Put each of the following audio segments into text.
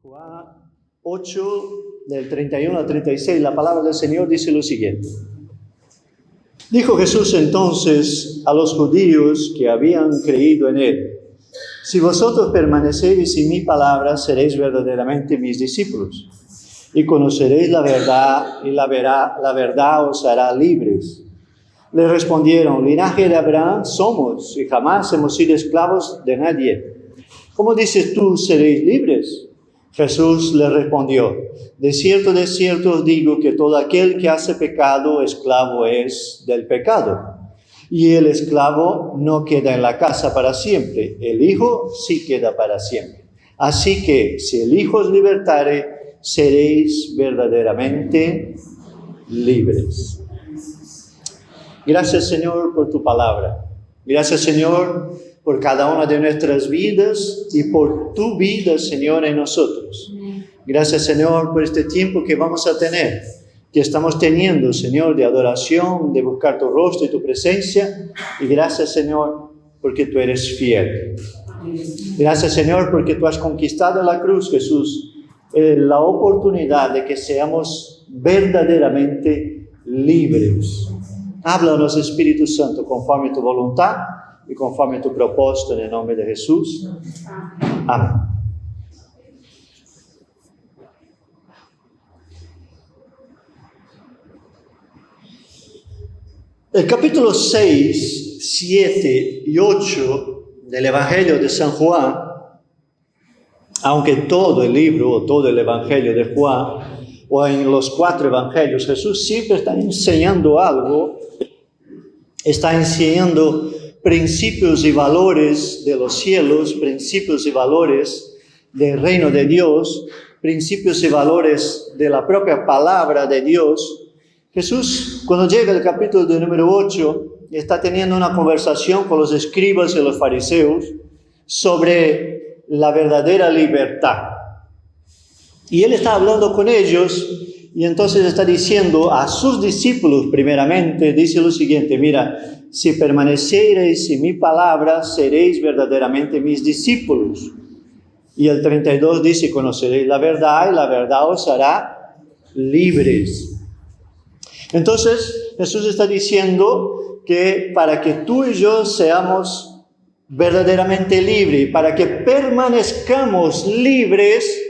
Juan 8, del 31 al 36, la palabra del Señor dice lo siguiente. Dijo Jesús entonces a los judíos que habían creído en él: si vosotros permanecéis en mi palabra, seréis verdaderamente mis discípulos, y conoceréis la verdad, y la verdad os hará libres. Le respondieron: linaje de Abraham somos, y jamás hemos sido esclavos de nadie. ¿Cómo dices tú, seréis libres? Jesús le respondió: de cierto os digo que todo aquel que hace pecado, esclavo es del pecado. Y el esclavo no queda en la casa para siempre, el Hijo sí queda para siempre. Así que, si el Hijo os libertare, seréis verdaderamente libres. Gracias, Señor, por tu palabra. Gracias, Señor, por cada una de nuestras vidas y por tu vida, Señor, en nosotros. Gracias, Señor, por este tiempo que vamos a tener, que estamos teniendo, Señor, de adoración, de buscar tu rostro y tu presencia. Y gracias, Señor, porque tú eres fiel. Gracias, Señor, porque tú has conquistado en la cruz, Jesús, la oportunidad de que seamos verdaderamente libres. Háblanos, Espíritu Santo, conforme tu voluntad y conforme tu propósito, en el nombre de Jesús. Amén. El capítulo 6, 7 y 8 del Evangelio de San Juan, aunque todo el libro o todo el Evangelio de Juan, o en los 4 Evangelios, Jesús siempre está enseñando algo, está enseñando principios y valores de los cielos, principios y valores del reino de Dios, principios y valores de la propia palabra de Dios. Jesús, cuando llega el capítulo número 8, está teniendo una conversación con los escribas y los fariseos sobre la verdadera libertad. Y él está hablando con ellos y entonces está diciendo a sus discípulos, primeramente, dice lo siguiente: mira, si permaneciereis en mi palabra, seréis verdaderamente mis discípulos. Y el 32 dice: conoceréis la verdad y la verdad os hará libres. Entonces, Jesús está diciendo que para que tú y yo seamos verdaderamente libres, para que permanezcamos libres,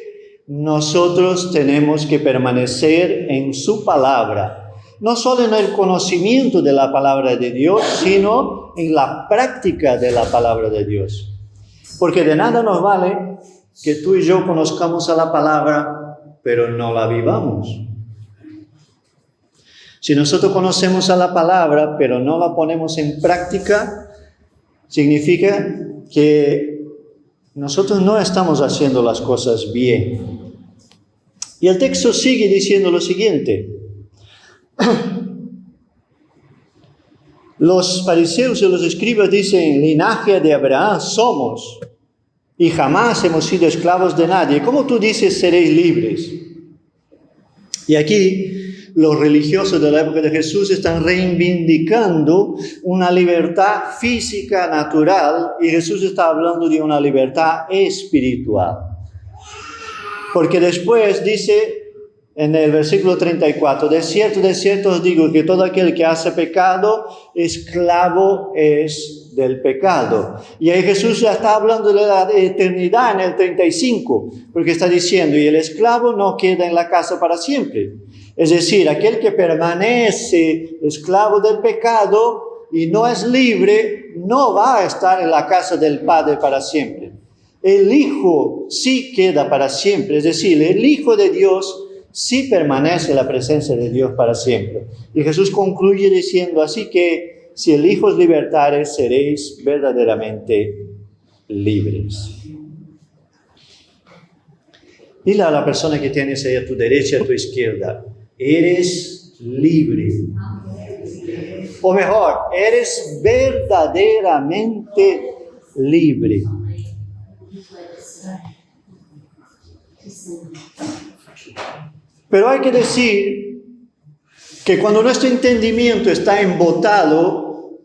nosotros tenemos que permanecer en su palabra. No solo en el conocimiento de la palabra de Dios, sino en la práctica de la palabra de Dios. Porque de nada nos vale que tú y yo conozcamos a la palabra, pero no la vivamos. Si nosotros conocemos a la palabra, pero no la ponemos en práctica, significa que nosotros no estamos haciendo las cosas bien. Y el texto sigue diciendo lo siguiente: los fariseos y los escribas dicen: linaje de Abraham somos, y jamás hemos sido esclavos de nadie. ¿Cómo tú dices seréis libres? Y aquí los religiosos de la época de Jesús están reivindicando una libertad física, natural, y Jesús está hablando de una libertad espiritual. Porque después dice en el versículo 34, de cierto os digo que todo aquel que hace pecado, esclavo es del pecado. Y ahí Jesús ya está hablando de la eternidad en el 35, porque está diciendo: y el esclavo no queda en la casa para siempre. Es decir, aquel que permanece esclavo del pecado y no es libre, no va a estar en la casa del Padre para siempre. El Hijo sí queda para siempre, es decir, el Hijo de Dios sí permanece en la presencia de Dios para siempre. Y Jesús concluye diciendo: así que si el Hijo os libertare, seréis verdaderamente libres. Dile a la persona que tienes ahí a tu derecha, a tu izquierda: eres libre. O mejor, eres verdaderamente libre. Pero hay que decir que cuando nuestro entendimiento está embotado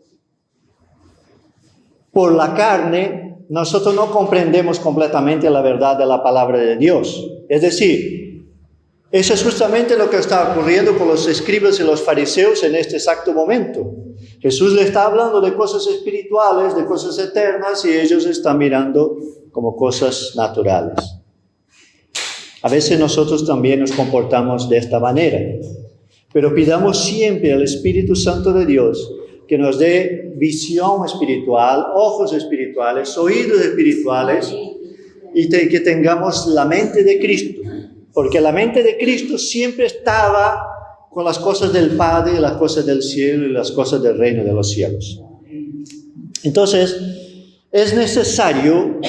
por la carne, nosotros no comprendemos completamente la verdad de la palabra de Dios. Es decir, eso es justamente lo que está ocurriendo con los escribas y los fariseos en este exacto momento. Jesús le está hablando de cosas espirituales, de cosas eternas, y ellos están mirando como cosas naturales. A veces nosotros también nos comportamos de esta manera, pero pidamos siempre al Espíritu Santo de Dios que nos dé visión espiritual, ojos espirituales, oídos espirituales, y que tengamos la mente de Cristo, porque la mente de Cristo siempre estaba con las cosas del Padre, las cosas del cielo y las cosas del reino de los cielos. Entonces, es necesario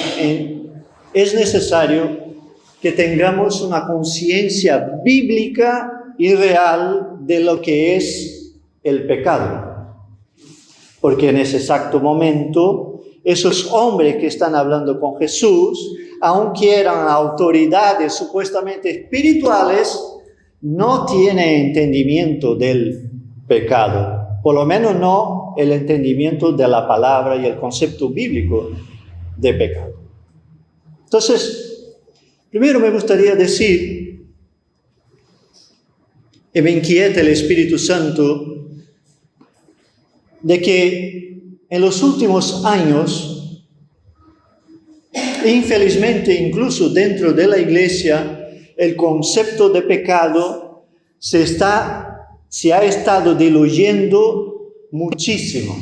que tengamos una conciencia bíblica y real de lo que es el pecado. Porque en ese exacto momento, esos hombres que están hablando con Jesús, aunque eran autoridades supuestamente espirituales, no tienen entendimiento del pecado. Por lo menos no el entendimiento de la palabra y el concepto bíblico de pecado. Entonces, primero me gustaría decir, y me inquieta el Espíritu Santo, de que en los últimos años, infelizmente incluso dentro de la iglesia, el concepto de pecado se ha estado diluyendo muchísimo.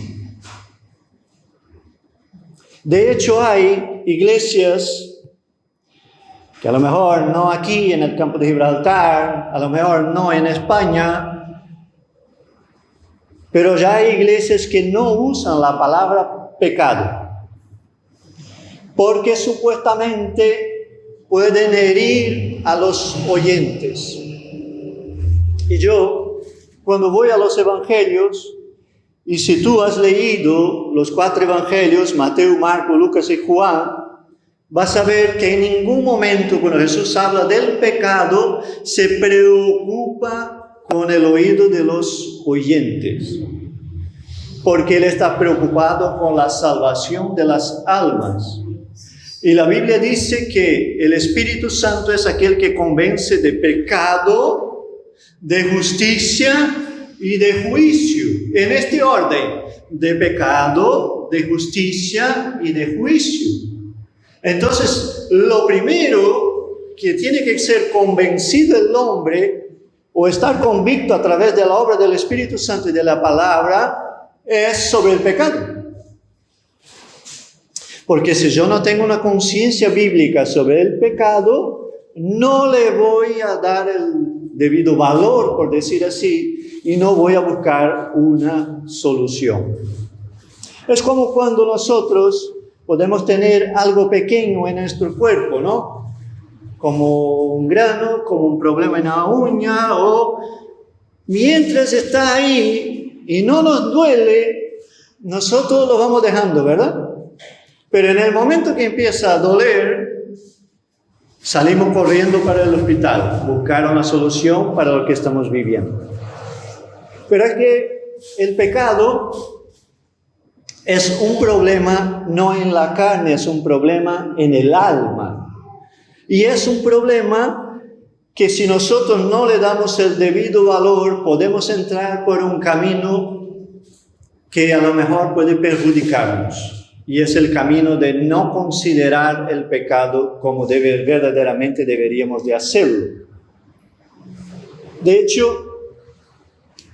De hecho, hay iglesias que a lo mejor no aquí en el campo de Gibraltar, a lo mejor no en España, pero ya hay iglesias que no usan la palabra pecado, porque supuestamente pueden herir a los oyentes. Y yo, cuando voy a los evangelios, y si tú has leído los 4 evangelios, Mateo, Marcos, Lucas y Juan, vas a ver que en ningún momento cuando Jesús habla del pecado, se preocupa con el oído de los oyentes, porque Él está preocupado con la salvación de las almas. Y la Biblia dice que el Espíritu Santo es aquel que convence de pecado, de justicia y de juicio. En este orden, de pecado, de justicia y de juicio. Entonces, lo primero que tiene que ser convencido el hombre, o estar convicto a través de la obra del Espíritu Santo y de la palabra, es sobre el pecado. Porque si yo no tengo una conciencia bíblica sobre el pecado, no le voy a dar el debido valor, por decir así, y no voy a buscar una solución. Es como cuando nosotros podemos tener algo pequeño en nuestro cuerpo, ¿no? Como un grano, como un problema en la uña, o mientras está ahí y no nos duele, nosotros lo vamos dejando, ¿verdad? Pero en el momento que empieza a doler, salimos corriendo para el hospital, buscar una solución para lo que estamos viviendo. Pero es que el pecado es un problema no en la carne, es un problema en el alma. Y es un problema que si nosotros no le damos el debido valor, podemos entrar por un camino que a lo mejor puede perjudicarnos. Y es el camino de no considerar el pecado como verdaderamente deberíamos de hacerlo. De hecho,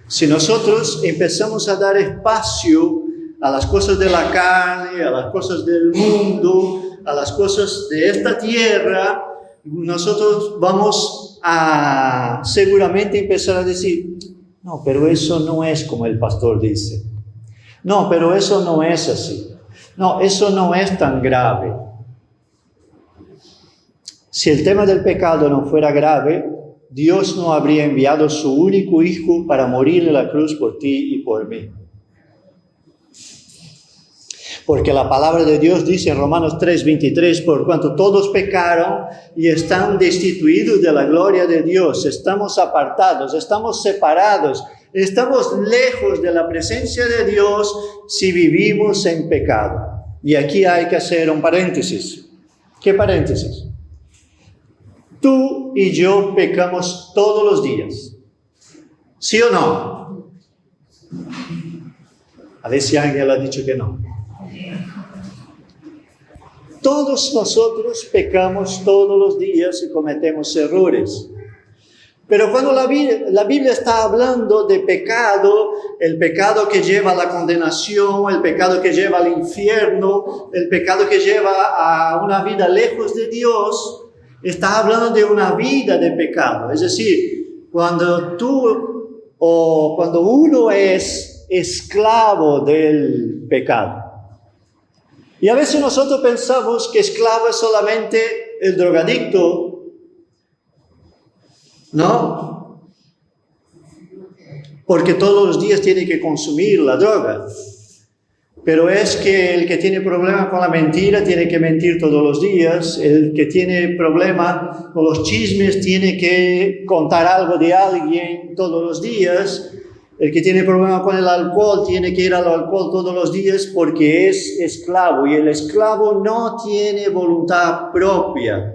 si nosotros empezamos a dar espacio a las cosas de la carne, a las cosas del mundo, a las cosas de esta tierra, nosotros vamos a seguramente empezar a decir, no, pero eso no es como el pastor dice. No, pero eso no es así. No, eso no es tan grave. Si el tema del pecado no fuera grave, Dios no habría enviado su único Hijo para morir en la cruz por ti y por mí. Porque la palabra de Dios dice en Romanos 3:23, por cuanto todos pecaron y están destituidos de la gloria de Dios, estamos apartados, estamos separados, estamos lejos de la presencia de Dios si vivimos en pecado. Y aquí hay que hacer un paréntesis. ¿Qué paréntesis? Tú y yo pecamos todos los días. ¿Sí o no? A ver si alguien le ha dicho que no. Todos nosotros pecamos todos los días y cometemos errores. Pero cuando la Biblia está hablando de pecado, el pecado que lleva a la condenación, el pecado que lleva al infierno, el pecado que lleva a una vida lejos de Dios, está hablando de una vida de pecado. Es decir, cuando uno es esclavo del pecado. Y a veces nosotros pensamos que esclavo es solamente el drogadicto, ¿no? Porque todos los días tiene que consumir la droga. Pero es que el que tiene problema con la mentira tiene que mentir todos los días. El que tiene problema con los chismes tiene que contar algo de alguien todos los días. El que tiene problema con el alcohol tiene que ir al alcohol todos los días porque es esclavo. Y el esclavo no tiene voluntad propia.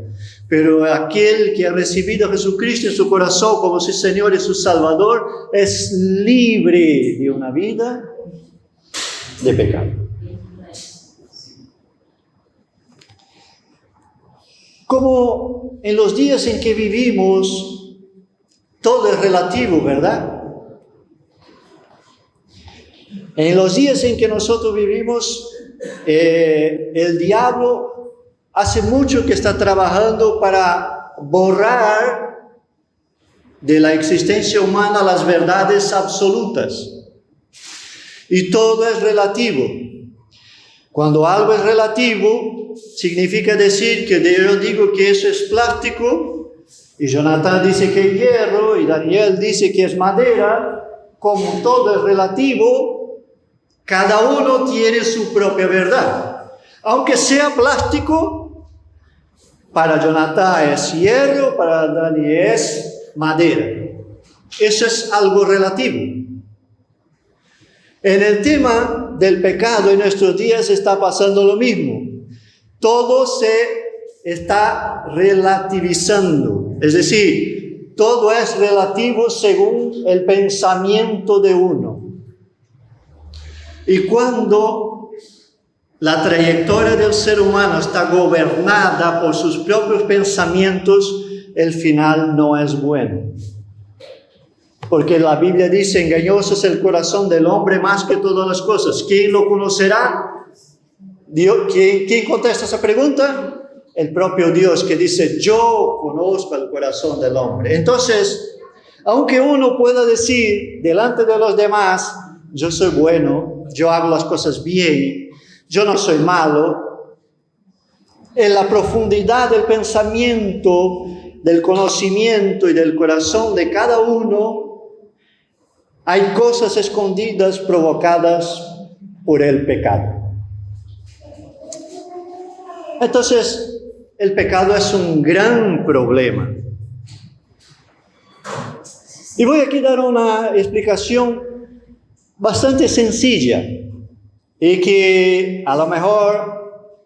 Pero aquel que ha recibido a Jesucristo en su corazón como su Señor y su Salvador es libre de una vida de pecado. Como en los días en que vivimos, todo es relativo, ¿verdad? En los días en que nosotros vivimos, el diablo hace mucho que está trabajando para borrar de la existencia humana las verdades absolutas. Y todo es relativo. Cuando algo es relativo, significa decir que yo digo que eso es plástico, y Jonathan dice que es hierro, y Daniel dice que es madera. Como todo es relativo, cada uno tiene su propia verdad. Aunque sea plástico, para Jonathan es hierro, para Daniel es madera. Eso es algo relativo. En el tema del pecado en nuestros días está pasando lo mismo. Todo se está relativizando. Es decir, todo es relativo según el pensamiento de uno. Y cuando la trayectoria del ser humano está gobernada por sus propios pensamientos, el final no es bueno. Porque la Biblia dice, engañoso es el corazón del hombre más que todas las cosas. ¿Quién lo conocerá? Dios. ¿Quién contesta esa pregunta? El propio Dios, que dice, yo conozco el corazón del hombre. Entonces, aunque uno pueda decir delante de los demás, yo soy bueno, yo hago las cosas bien, yo no soy malo, en la profundidad del pensamiento, del conocimiento y del corazón de cada uno, hay cosas escondidas provocadas por el pecado. Entonces, el pecado es un gran problema. Y voy aquí a dar una explicación bastante sencilla y que a lo mejor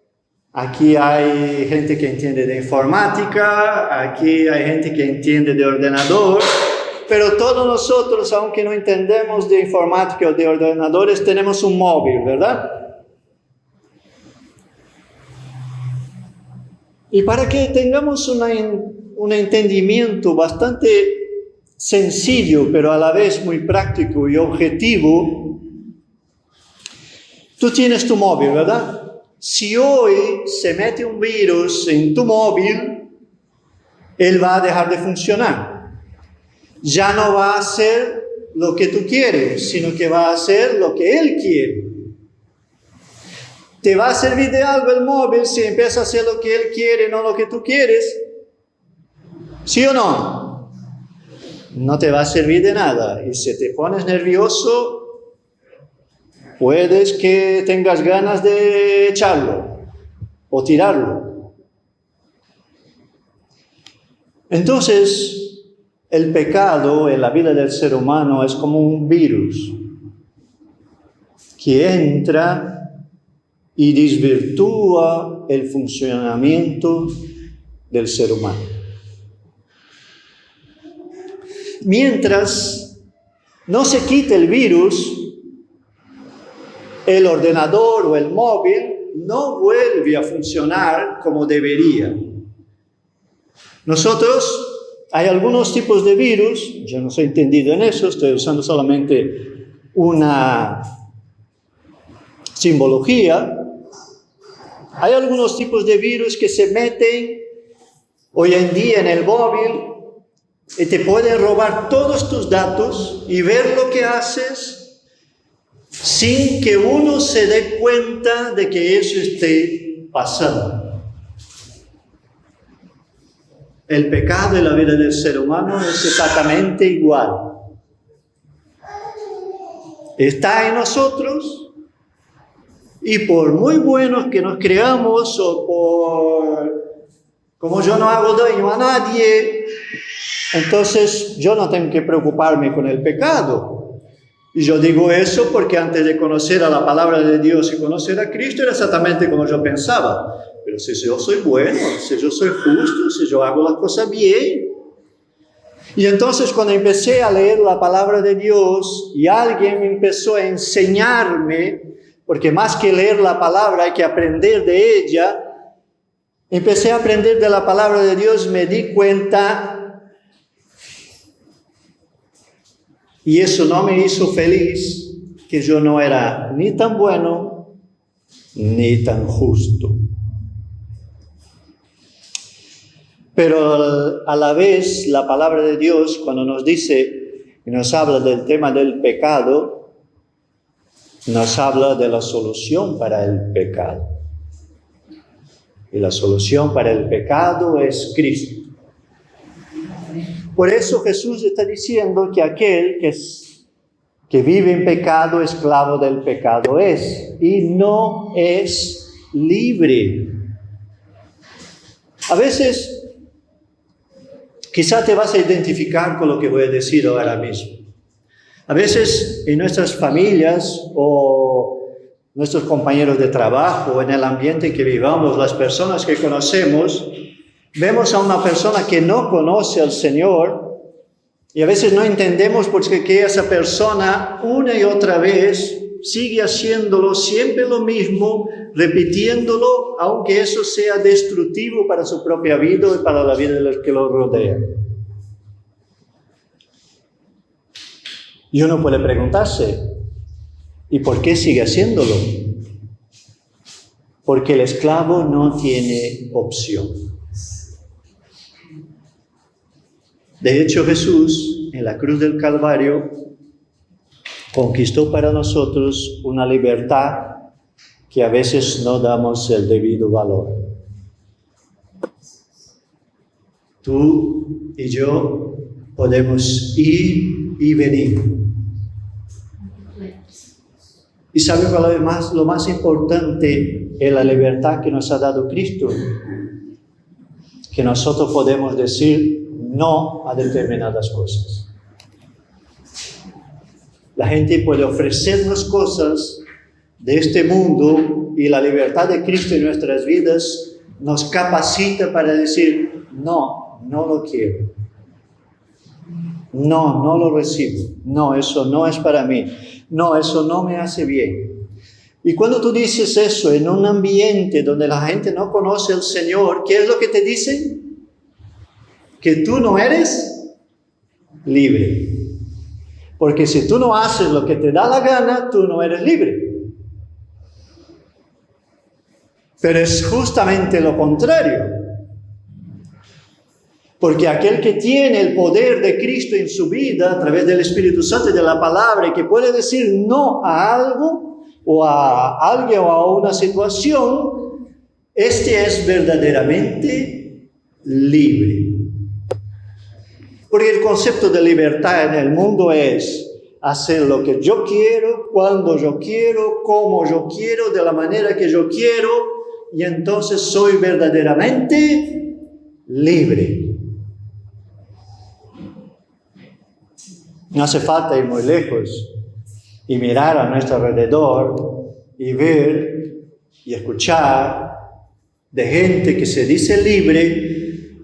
aquí hay gente que entiende de informática, aquí hay gente que entiende de ordenador, pero todos nosotros, aunque no entendemos de informática o de ordenadores, tenemos un móvil, ¿verdad? Y para que tengamos un entendimiento bastante sencillo, pero a la vez muy práctico y objetivo, tú tienes tu móvil, ¿verdad? Si hoy se mete un virus en tu móvil, él va a dejar de funcionar. Ya no va a hacer lo que tú quieres, sino que va a hacer lo que él quiere. ¿Te va a servir de algo el móvil si empieza a hacer lo que él quiere, no lo que tú quieres? ¿Sí o no? No te va a servir de nada. Y si te pones nervioso, puedes que tengas ganas de echarlo o tirarlo. Entonces, el pecado en la vida del ser humano es como un virus que entra y desvirtúa el funcionamiento del ser humano. Mientras no se quite el virus, el ordenador o el móvil no vuelve a funcionar como debería. Nosotros, hay algunos tipos de virus, yo no soy entendido en eso, estoy usando solamente una simbología. Hay algunos tipos de virus que se meten hoy en día en el móvil y te pueden robar todos tus datos y ver lo que haces sin que uno se dé cuenta de que eso esté pasando. El pecado en la vida del ser humano es exactamente igual. Está en nosotros y por muy buenos que nos creamos o por como yo no hago daño a nadie, entonces yo no tengo que preocuparme con el pecado. Y yo digo eso porque antes de conocer a la palabra de Dios y conocer a Cristo era exactamente como yo pensaba. Pero si yo soy bueno, si yo soy justo, si yo hago las cosas bien. Y entonces cuando empecé a leer la palabra de Dios y alguien me empezó a enseñarme, porque más que leer la palabra hay que aprender de ella, empecé a aprender de la palabra de Dios, me di cuenta, y eso no me hizo feliz, que yo no era ni tan bueno ni tan justo. Pero a la vez la palabra de Dios, cuando nos dice y nos habla del tema del pecado, nos habla de la solución para el pecado. Y la solución para el pecado es Cristo. Por eso Jesús está diciendo que aquel que vive en pecado, esclavo del pecado es, y no es libre. A veces, quizá te vas a identificar con lo que voy a decir ahora mismo. A veces en nuestras familias o nuestros compañeros de trabajo, en el ambiente en que vivamos, las personas que conocemos, vemos a una persona que no conoce al Señor y a veces no entendemos por qué esa persona una y otra vez sigue haciéndolo siempre lo mismo, repitiéndolo, aunque eso sea destructivo para su propia vida y para la vida de los que lo rodean. Y uno puede preguntarse, ¿y por qué sigue haciéndolo? Porque el esclavo no tiene opción. De hecho, Jesús, en la cruz del Calvario, conquistó para nosotros una libertad que a veces no damos el debido valor. Tú y yo podemos ir y venir. ¿Y sabe cuál es lo más importante en la libertad que nos ha dado Cristo? Que nosotros podemos decir no a determinadas cosas. La gente puede ofrecernos cosas de este mundo y la libertad de Cristo en nuestras vidas nos capacita para decir no, no lo quiero. No, no lo recibo. No, eso no es para mí. No, eso no me hace bien. Y cuando tú dices eso en un ambiente donde la gente no conoce al Señor, ¿qué es lo que te dicen? Que tú no eres libre. Porque si tú no haces lo que te da la gana, tú no eres libre. Pero es justamente lo contrario. Porque aquel que tiene el poder de Cristo en su vida, a través del Espíritu Santo y de la palabra, y que puede decir no a algo, o a alguien, o a una situación, este es verdaderamente libre. Porque el concepto de libertad en el mundo es hacer lo que yo quiero, cuando yo quiero, como yo quiero, de la manera que yo quiero, y entonces soy verdaderamente libre. No hace falta ir muy lejos y mirar a nuestro alrededor y ver y escuchar de gente que se dice libre,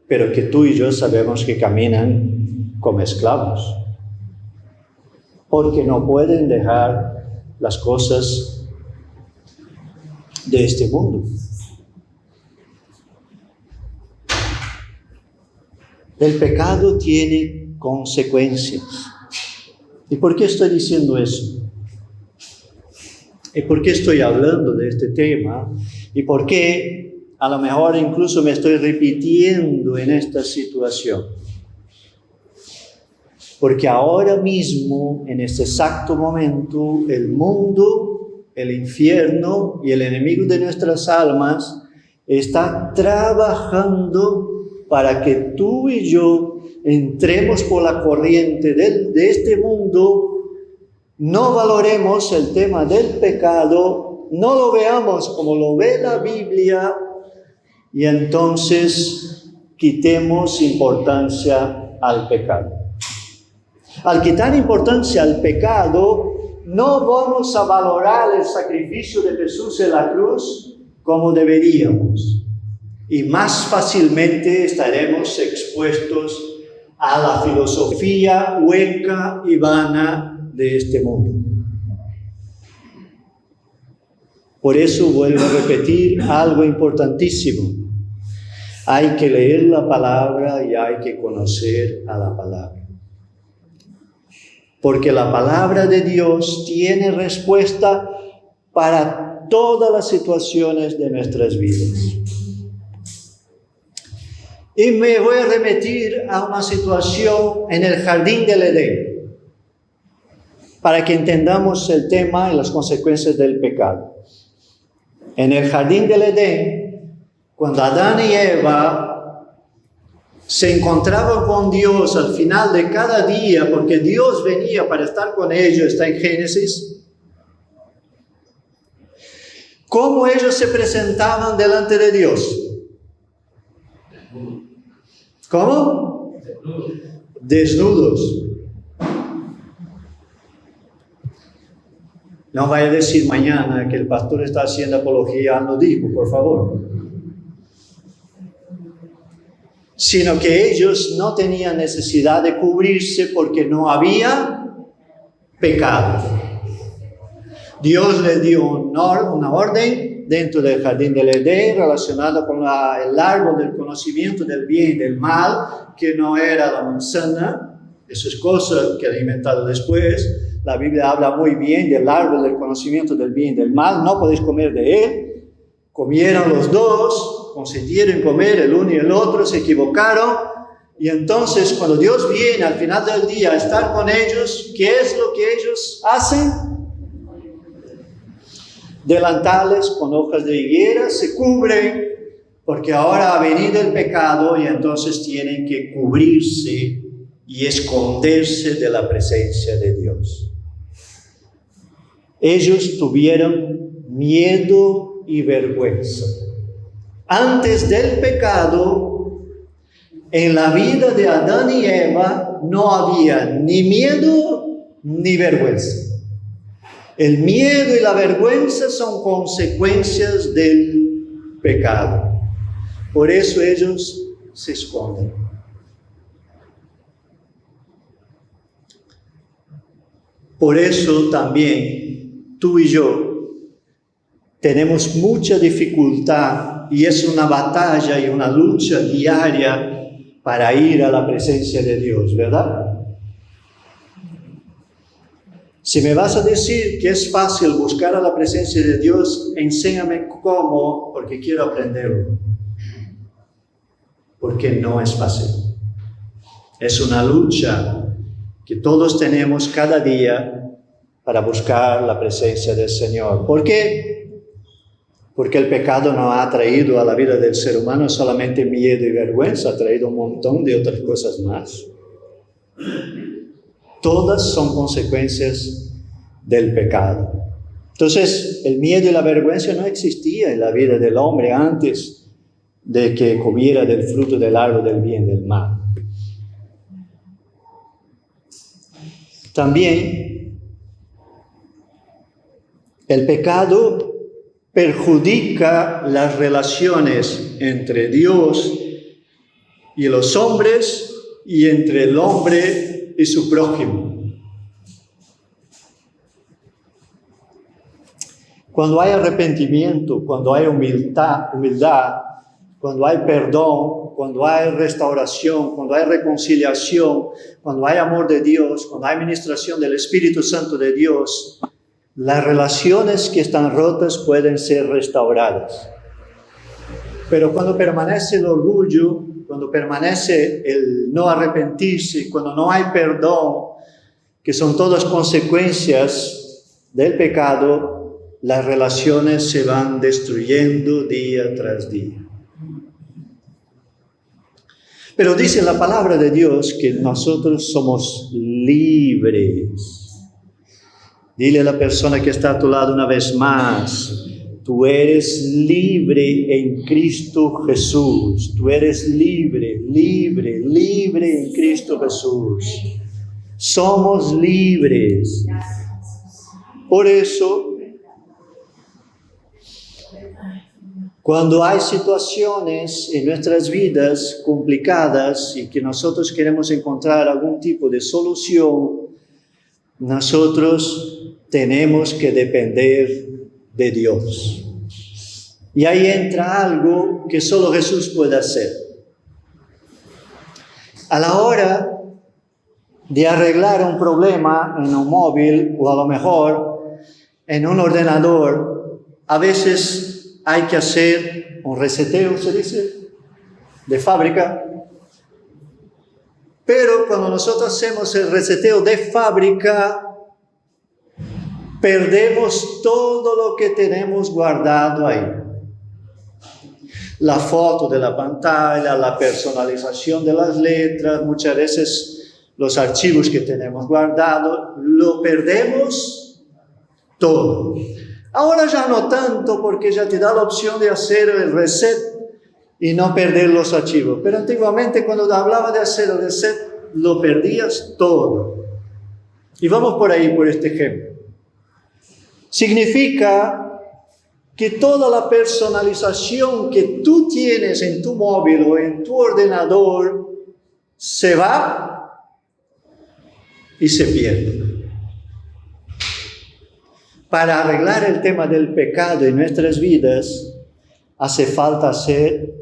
pero que tú y yo sabemos que caminan como esclavos, porque no pueden dejar las cosas de este mundo. El pecado tiene consecuencias. ¿Y por qué estoy diciendo eso? ¿Y por qué estoy hablando de este tema? ¿Y por qué a lo mejor incluso me estoy repitiendo en esta situación? Porque ahora mismo, en este exacto momento, el mundo, el infierno y el enemigo de nuestras almas está trabajando para que tú y yo entremos por la corriente de este mundo, no valoremos el tema del pecado, no lo veamos como lo ve la Biblia, y entonces quitemos importancia al pecado. Al quitar importancia al pecado, no vamos a valorar el sacrificio de Jesús en la cruz como deberíamos. Y más fácilmente estaremos expuestos a la filosofía hueca y vana de este mundo. Por eso vuelvo a repetir algo importantísimo. Hay que leer la palabra y hay que conocer a la palabra. Porque la palabra de Dios tiene respuesta para todas las situaciones de nuestras vidas. Y me voy a remitir a una situación en el jardín del Edén, para que entendamos el tema y las consecuencias del pecado. En el jardín del Edén, cuando Adán y Eva se encontraban con Dios al final de cada día, porque Dios venía para estar con ellos, está en Génesis, ¿cómo ellos se presentaban delante de Dios? ¿Cómo? Desnudos. No vaya a decir mañana que el pastor está haciendo apología al nudismo, por favor. Sino que ellos no tenían necesidad de cubrirse porque no había pecado. Dios les dio una orden dentro del jardín del Edén relacionada con el árbol del conocimiento del bien y del mal, que no era la manzana. Eso es cosa que han inventado después. La Biblia habla muy bien del árbol del conocimiento del bien y del mal. No podéis comer de él. Comieron los dos, consintieron comer el uno y el otro, se equivocaron. Y entonces cuando Dios viene al final del día a estar con ellos, ¿qué es lo que ellos hacen? Delantales con hojas de higuera se cubren, porque ahora ha venido el pecado y entonces tienen que cubrirse y esconderse de la presencia de Dios. Ellos tuvieron miedo y vergüenza. Antes del pecado, en la vida de Adán y Eva no había ni miedo ni vergüenza. El miedo y la vergüenza son consecuencias del pecado. Por eso ellos se esconden. Por eso también tú y yo tenemos mucha dificultad y es una batalla y una lucha diaria para ir a la presencia de Dios, ¿verdad? Si me vas a decir que es fácil buscar a la presencia de Dios, enséñame cómo, porque quiero aprenderlo. Porque no es fácil. Es una lucha que todos tenemos cada día para buscar la presencia del Señor. ¿Por qué? Porque el pecado no ha traído a la vida del ser humano solamente miedo y vergüenza, ha traído un montón de otras cosas más. Todas son consecuencias del pecado. Entonces, el miedo y la vergüenza no existía en la vida del hombre antes de que comiera del fruto del árbol del bien y del mal. También, el pecado perjudica las relaciones entre Dios y los hombres y entre el hombre y su prójimo. Cuando hay arrepentimiento, cuando hay humildad, cuando hay perdón, cuando hay restauración, cuando hay reconciliación, cuando hay amor de Dios, cuando hay ministración del Espíritu Santo de Dios, las relaciones que están rotas pueden ser restauradas. Pero cuando permanece el orgullo, cuando permanece el no arrepentirse, cuando no hay perdón, que son todas consecuencias del pecado, las relaciones se van destruyendo día tras día. Pero dice la palabra de Dios que nosotros somos libres. Dile a la persona que está a tu lado una vez más: tú eres libre en Cristo Jesús. Tú eres libre, libre, libre en Cristo Jesús. Somos libres. Por eso, cuando hay situaciones en nuestras vidas complicadas y que nosotros queremos encontrar algún tipo de solución, nosotros tenemos que depender de Dios. Y ahí entra algo que solo Jesús puede hacer. A la hora de arreglar un problema en un móvil o a lo mejor en un ordenador, a veces hay que hacer un reseteo, se dice, de fábrica. Pero cuando nosotros hacemos el reseteo de fábrica, perdemos todo lo que tenemos guardado ahí. La foto de la pantalla, la personalización de las letras, muchas veces los archivos que tenemos guardados, lo perdemos todo. Ahora ya no tanto, porque ya te da la opción de hacer el reset y no perder los archivos. Pero antiguamente, cuando hablaba de hacer el reset, lo perdías todo. Y vamos por ahí, por este ejemplo. Significa que toda la personalización que tú tienes en tu móvil o en tu ordenador se va y se pierde. Para arreglar el tema del pecado en nuestras vidas, hace falta hacer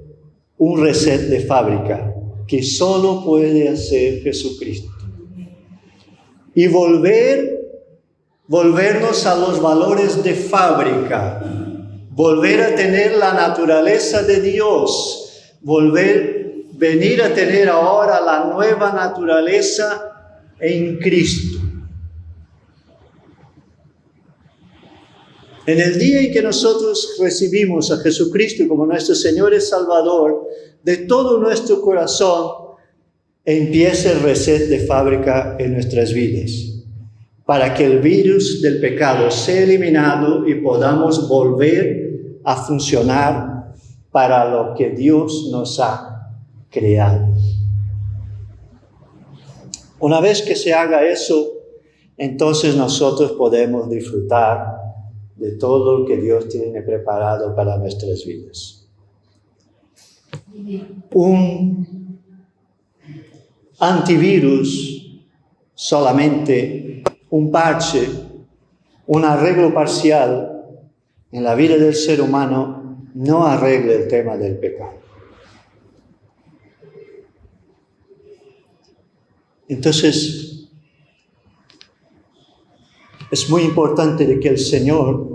un reset de fábrica, que solo puede hacer Jesucristo. Y volvernos a los valores de fábrica, volver a tener la naturaleza de Dios, venir a tener ahora la nueva naturaleza en Cristo. En el día en que nosotros recibimos a Jesucristo como nuestro Señor y Salvador, de todo nuestro corazón, empieza el reset de fábrica en nuestras vidas, para que el virus del pecado sea eliminado y podamos volver a funcionar para lo que Dios nos ha creado. Una vez que se haga eso, entonces nosotros podemos disfrutar de todo lo que Dios tiene preparado para nuestras vidas. Un antivirus, solamente un parche, un arreglo parcial en la vida del ser humano, no arregla el tema del pecado. Entonces, es muy importante de que el Señor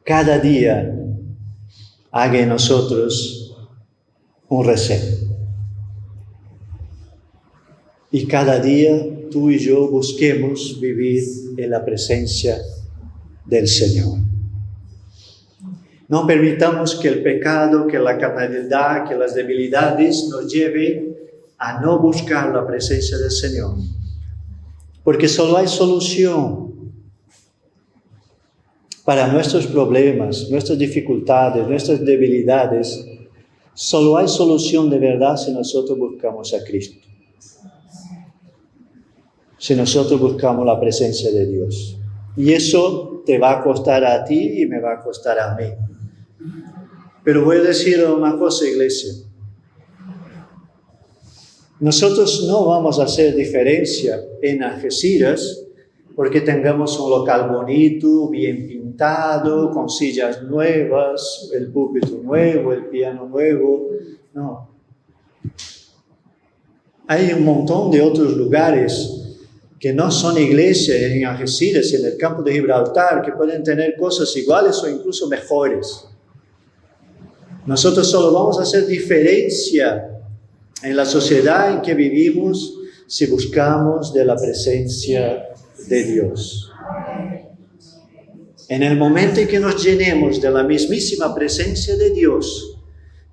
cada día haga en nosotros un reset. Y cada día tú y yo busquemos vivir en la presencia del Señor. No permitamos que el pecado, que la carnalidad, que las debilidades nos lleven a no buscar la presencia del Señor. Porque solo hay solución para nuestros problemas, nuestras dificultades, nuestras debilidades. Solo hay solución de verdad si nosotros buscamos a Cristo. Si nosotros buscamos la presencia de Dios. Y eso te va a costar a ti y me va a costar a mí. Pero voy a decir una cosa, iglesia. Nosotros no vamos a hacer diferencia en Algeciras porque tengamos un local bonito, bien pintado, con sillas nuevas, el púlpito nuevo, el piano nuevo. No. Hay un montón de otros lugares que no son iglesias en Algeciras y en el campo de Gibraltar que pueden tener cosas iguales o incluso mejores. Nosotros solo vamos a hacer diferencia en la sociedad en que vivimos si buscamos de la presencia de Dios. En el momento en que nos llenemos de la mismísima presencia de Dios,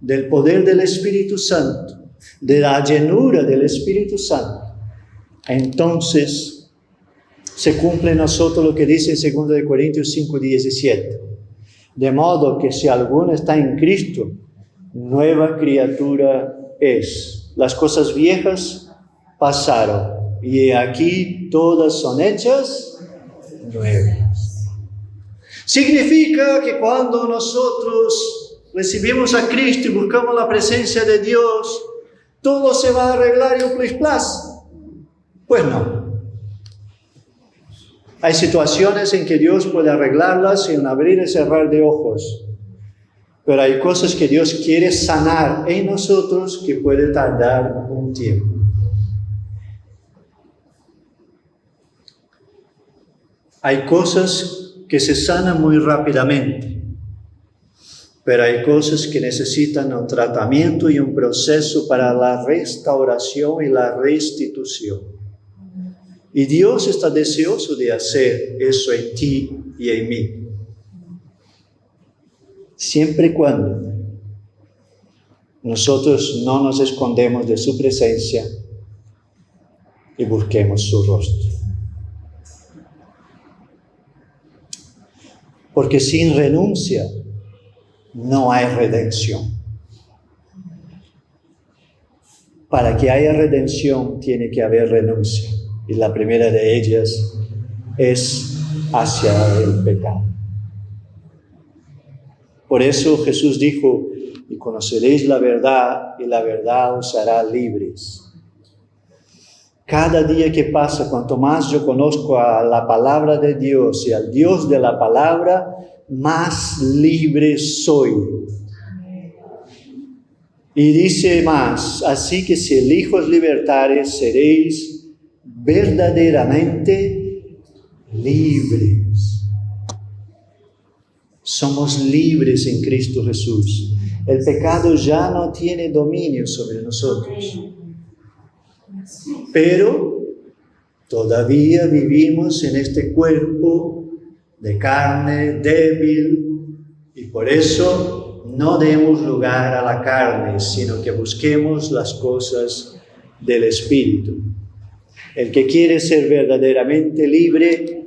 del poder del Espíritu Santo, de la llenura del Espíritu Santo, entonces se cumple en nosotros lo que dice en 2 Corintios 5:17. De modo que si alguno está en Cristo, nueva criatura es. Las cosas viejas pasaron y aquí todas son hechas nuevas. Significa que cuando nosotros recibimos a Cristo y buscamos la presencia de Dios, todo se va a arreglar y un plis plas. Pues no. Hay situaciones en que Dios puede arreglarlas sin abrir y cerrar de ojos. Pero hay cosas que Dios quiere sanar en nosotros que puede tardar un tiempo. Hay cosas que se sanan muy rápidamente, pero hay cosas que necesitan un tratamiento y un proceso para la restauración y la restitución. Y Dios está deseoso de hacer eso en ti y en mí. Siempre y cuando nosotros no nos escondemos de su presencia y busquemos su rostro. Porque sin renuncia no hay redención. Para que haya redención tiene que haber renuncia. Y la primera de ellas es hacia el pecado. Por eso Jesús dijo, y conoceréis la verdad, y la verdad os hará libres. Cada día que pasa, cuanto más yo conozco a la palabra de Dios y al Dios de la palabra, más libre soy. Y dice más, así que si el Hijo os libertare, seréis verdaderamente libres. Somos libres en Cristo Jesús. El pecado ya no tiene dominio sobre nosotros. Pero todavía vivimos en este cuerpo de carne débil y por eso no demos lugar a la carne, sino que busquemos las cosas del Espíritu. El que quiere ser verdaderamente libre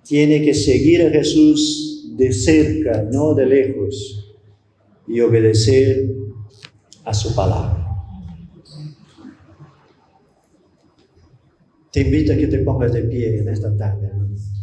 tiene que seguir a Jesús de cerca, no de lejos, y obedecer a su palabra. Te invito a que te pongas de pie en esta tarde, hermanos.